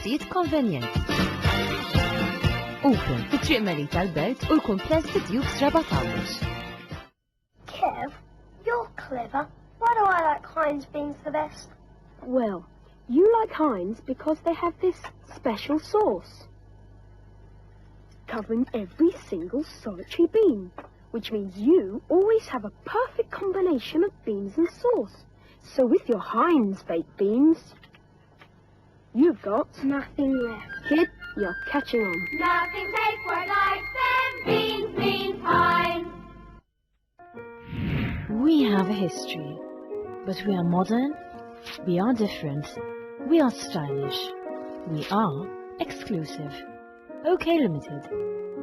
prezzijiet konvenjenti. Open fit-triq Meri tal-Belt u l-kumpless fi Dukes Raba Towers. Kev, you're clever. Why do I like Heinz beans the best? Well, you like Heinz because they have this special sauce, covering every single solitary bean, which means you always have a perfect combination of beans and sauce. So with your Heinz baked beans, you've got Nothing left. kid, you're catching on. Nothing takes more life than beans, Heinz. We have a history, but we are modern, we are different, we are stylish, we are exclusive. OK Limited.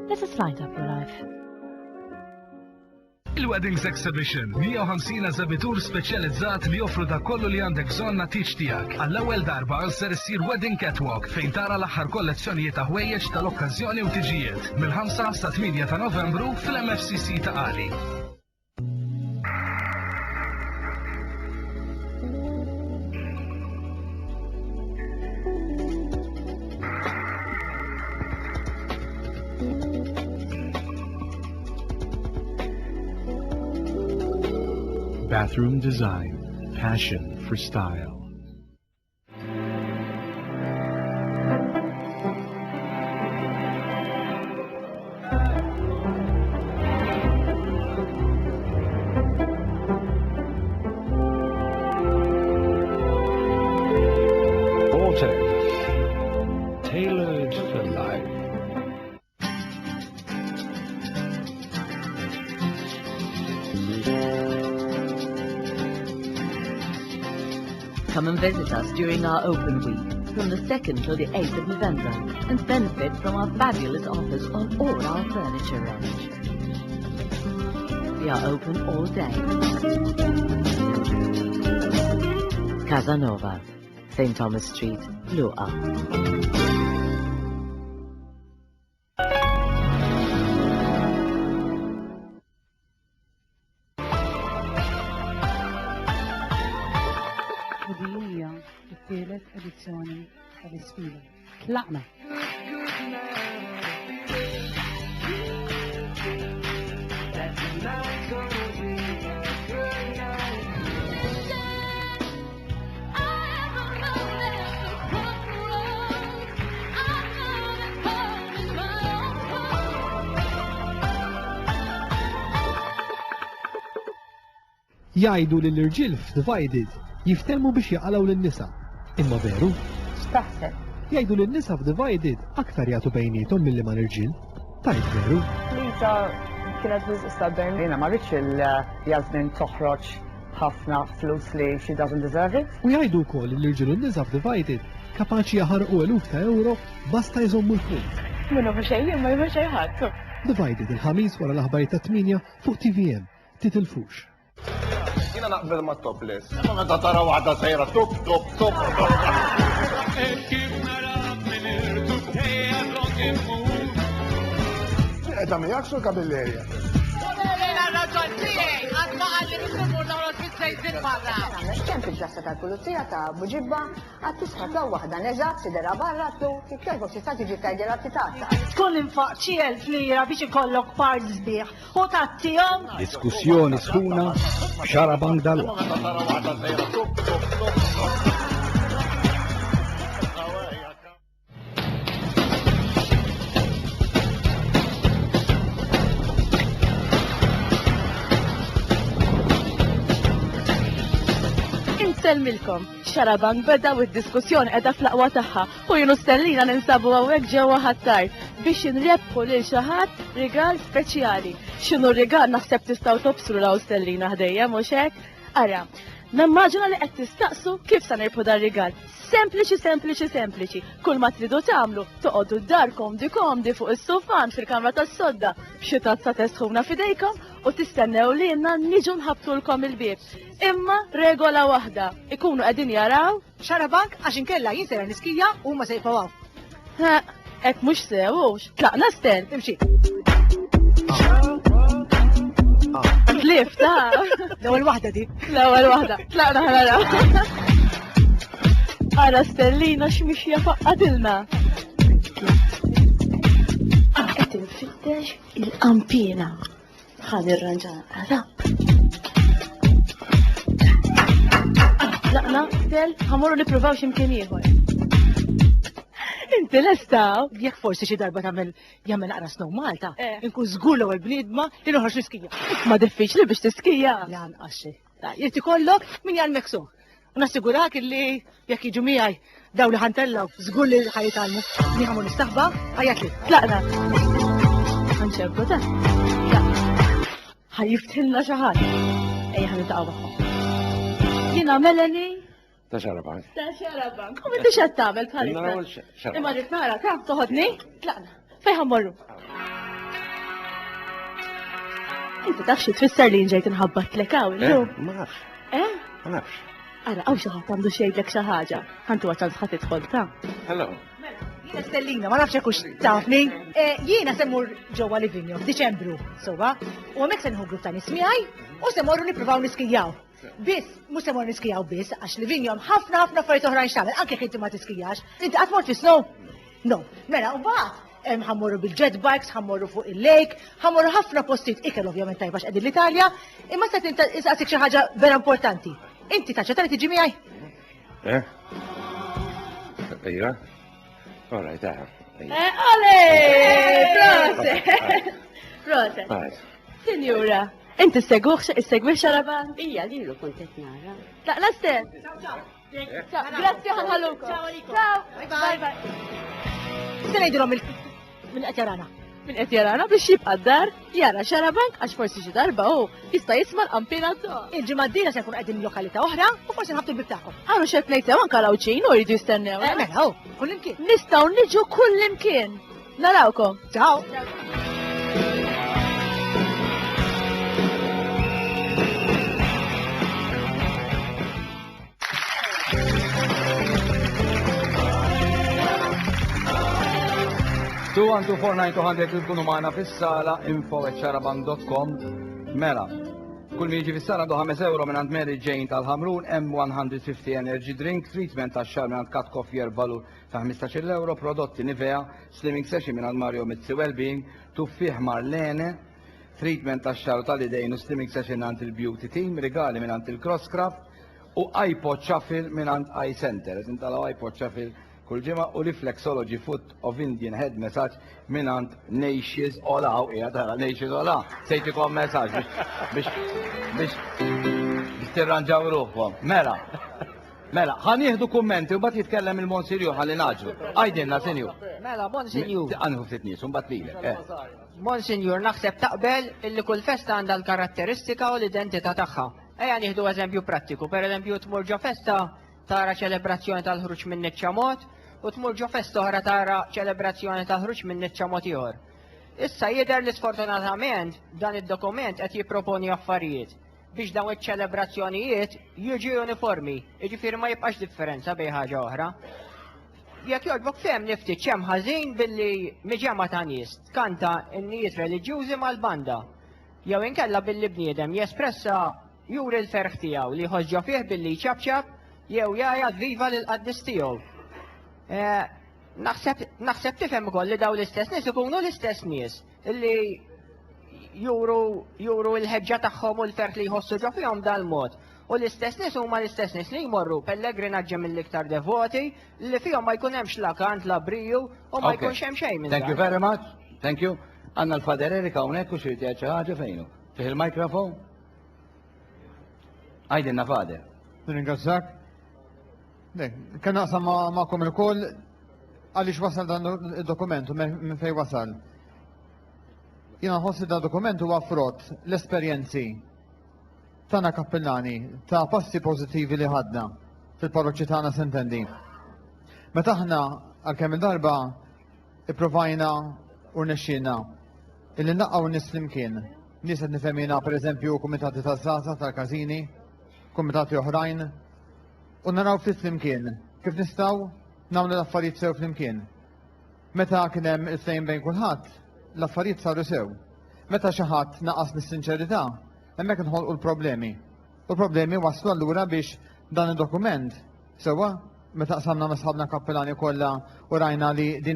Let us light up your life. Il-Weddings Exhibition 150 eżabitur speċjalizzat li joffru dak kollu li għandek bżonn natiġ tiegħek. Għall-ewwel darba ser issir Wedding Catwalk fejn tara l-aħħar kollezzjonijiet ta' ħwejjeġ tal-okkażjoni u tiġijiet mill-5 sa 8 ta' Novembru fil-MFCC ta' Qali. Bathroom design, passion for style. Vortex, tailored for life. Come and visit us during our open week from the 2nd till the 8th of November and benefit from our fabulous offers on all our furniture range. We are open all day. Casanova, St. Thomas Street, Luqa. الثالث اديشن الاسفيله طلعنا jgħidu li l-irġiel f'Divided jiftemmu biex jaqalaw lin-nisa. Imma veru? X'taħseb? Jgħidu li n-nisa f'Divided aktar jagħtu bejnietom milli ma l-irġiel. Tajt veru? Lisa kienet wisq stubborn. Jiena ma rridx il-Jasmin toħroġ ħafna flus li she doesn't deserve it. U jgħidu wkoll li l-irġiel u n-nisa f'Divided kapaċi jaħarqu eluf ta' euro basta jżommu l-punt. Minnu ma xejn ma jma xejn ħadd. Divided il-ħamis wara l-aħbarijiet ta' 8 fuq TVM. Titilfux. Jina naqbel ma topless. Ma meta tara waħda sejra top top top. Edha mi jaksu kabellerja. Kemm fil-ġassa tal-pulizija ta' Buġibba għad tisħat law waħda neżat sidera barra tu kif tista' tiġi tgħidilha titata. Tkun infaq xi 1000 lira biex ikollok part sbieħ u tattihom. Diskussjoni sħuna xarabank dalwa. Selmilkom, xarabank beda u d-diskussjoni edha fl-aqwa tagħha u jienu stellina ninsabu hawnhekk ġewwa ħattar biex inrebħu lil xi ħadd rigal speċjali. X'inhu rigal naħseb tistgħu tobsru raw stellina ħdejja mhux hekk? Ara, nammaġina li qed tistaqsu kif se nirbħu dar rigal. Sempliċi, sempliċi, sempliċi. Kull ma tridu tagħmlu toqgħodu d-dar komdi fuq is-sofan fil-kamra tas-sodda b'xi tazza tesħuna f'idejkom u tistennew li jenna niġu nħabtulkom il-bib. Imma regola waħda, ikunu qegħdin jaraw xarabank għax inkella jinsera niskija u ma se jfawaf. Hekk mhux sewux, tlaqna sten, imxi. Tlif ta' l-ewwel waħda di. L-ewwel waħda, tlaqna ħanaraw. Ara Stellina x'mixja faqqadilna. Qed infittex il-qampina. Ħan irranġa ara. Laqna, Stel, ħamorru nippruvaw x'imkien ieħor. Inti lesta? Jekk forsi xi darba tagħmel jagħmel naqra snow Malta, inkun żgur l-ewwel bniedma li noħroġ niskija. Ma diffiċli biex tiskija. Lanqas xi. Jrid ikollok min jgħalmek suq. U nassigurak illi jekk jiġu miegħi dawn li ħantellaw żgur li ħajitalmu. Nieħu nistaħba ħajjat li. Tlaqna. Ħanċebbu ta'. Ħajjiftilna xi ħadd. Ejja ħanitaqgħu magħhom. Jiena Melanie. Ta' xarabank. Ta' xarabank. Kom inti x'qed tagħmel bħalissa? Imma dik nara ta' toħodni? Tlaqna. Fejn ħammorru? Inti taf xi tfisser li ġejt inħabbat lek hawn illum? Ma nafx. Ma nafx. Ara hawn xi ħadd għandu xejlek xi ħaġa. Ħantu għaċċan ħadd tidħol ta'. Hello. Jiena Stellina, ma nafx hekk tafni. Jiena semmur ġewwa Livigno f'Diċembru, sewwa, u hemmhekk se nħu grupp ta' nies miegħi u se morru nippruvaw niskijaw. Biss, mhux se morru niskijaw biss, għax Livigno hemm ħafna affarijiet oħrajn x'tagħmel, anke jekk inti ma tiskijax. Inti qatt mort fis-snow? No. Mela, u mbagħad ħammorru bil-jet bikes, ħammorru fuq il-lake, ħammorru ħafna postijiet ikel ovvjament tajba x'qegħdin l-Italja, imma se insaqsik xi ħaġa vera importanti. Inti taċċetta li tiġi miegħi? Ejja. All right, Ole! Proset! Proset. Sinjura, inti segwih xaraban? Ija, li lu kontet nara. Laqna Stel. Grazzi ħalħalukom. Ciao. Bye bye. Se ngħidilhom min qed jarana. Min qed jarana biex jibqa' d-dar jara xarabank għax forsi xi darba hu jista' jisma' l-qampina d-dor. Il-ġimgħa d-dieħla se nkun qegħdin lokalità oħra u forsi nħabtu l-bib tagħkom. Għanu xed ngħid sew anke lawċin u jridu jistennew. Mela hu, kullimkien. Nistgħu niġu kullimkien. Narawkom. Ciao. Kunu maħna fis-sala info@xarabank.com. Mela, kull mi jiġi fis-sala do 5 euro minn Mary Jane tal-Ħamrun, M150 Energy Drink, treatment tax-xar minn Cat Coffee valur ta' 15 euro, prodotti Nivea, Slimming Session minn Mario Mizzi Wellbeing, tuffieħ Marlene, treatment tax-xar tal-idejn u Slimming Session minn il-Beauty Team, regali minn il-Crosscraft u iPod Shuffle minn iCenter. Intalaw iPod Shuffle kull ġimgħa u Reflexology Foot of Indian Head Message minant Nations Ola u qiegħed tara Nations Ola. Sejtikom messaġġ biex tirranġaw ruħkom. Mela, ħan jieħdu kummenti u bat jitkellem il-Monsinjur ħalli naġru. Għajdinna, Sinjur. Mela, Monsinjur. Għanħu ftit nies, un bat lilek. Monsinjur, naħseb taqbel illi kull festa għandha l-karatteristika u l-identità tagħha. Ejja nieħdu eżempju prattiku, per eżempju tmur ġo festa tara ċelebrazzjoni tal-ħruġ minn niċċamot u tmur ġo festa oħra tara ċelebrazzjoni tal-ħruġ minn niċċamot ieħor. Issa jidher li sfortunatament dan id-dokument qed jipproponi affarijiet biex dawn iċ-ċelebrazzjonijiet jiġu uniformi, jiġifieri ma jibqax differenza bejn ħaġa oħra. Jekk jogħġbok fehem niftit ċemm ħażin billi miġema ta' nies tkanta n-nies reliġjużi mal-banda jew inkella billi bniedem jespressa juri l-ferħ tiegħu li jħoġġa fih billi jċabċab jew jgħid viva lil qaddis tiegħu. Naħseb tifhem ukoll li daw l-istess nies ikunu l-istess nies illi juru l-ħeġġa tagħhom u l-ferħ li jħossu ġo fihom dal-mod. U l-istess nies huma l-istess nies li jmorru pellegrinaġġa mill-iktar devoti li fihom ma jkun hemmx la kant la briju u ma jkunx hemm xejn minn. Thank you very much. Thank you. Għandna l-Fader Erika hawnhekk u xi ħaġa fejnu. Fih il-mikrofon? Għajdinna Fader. Ringrazzjak. Kan naqsam ma'kom il-koll għaliex wasal dan il-dokumentu minn fej wasal. Jina nħossi dan dokumentu huwa frott l-esperjenzi tana kappellani ta' passi pozittivi li ħadna fil-parroċċi tagħna Sentendi. Meta aħna għalkemm il-darba ipprovajna u rnexxielna illi naqgħu nies flimkien. Nies qed nifhemina pereżempju kumitati taż-żgħażagħ tal-każini, kumitati oħrajn, u naraw ftit flimkien kif nistgħu nagħmlu l-affarijiet sew flimkien. Meta kien hemm il-ftehim bejn kulħadd, l-affarijiet saru sew. Meta xi ħadd naqas mis-sinċerità, hemmhekk inħolqu l-problemi. U l-problemi waslu allura biex dan id-dokument sewwa meta qsamna ma' sħabna kappellani kollha u rajna li din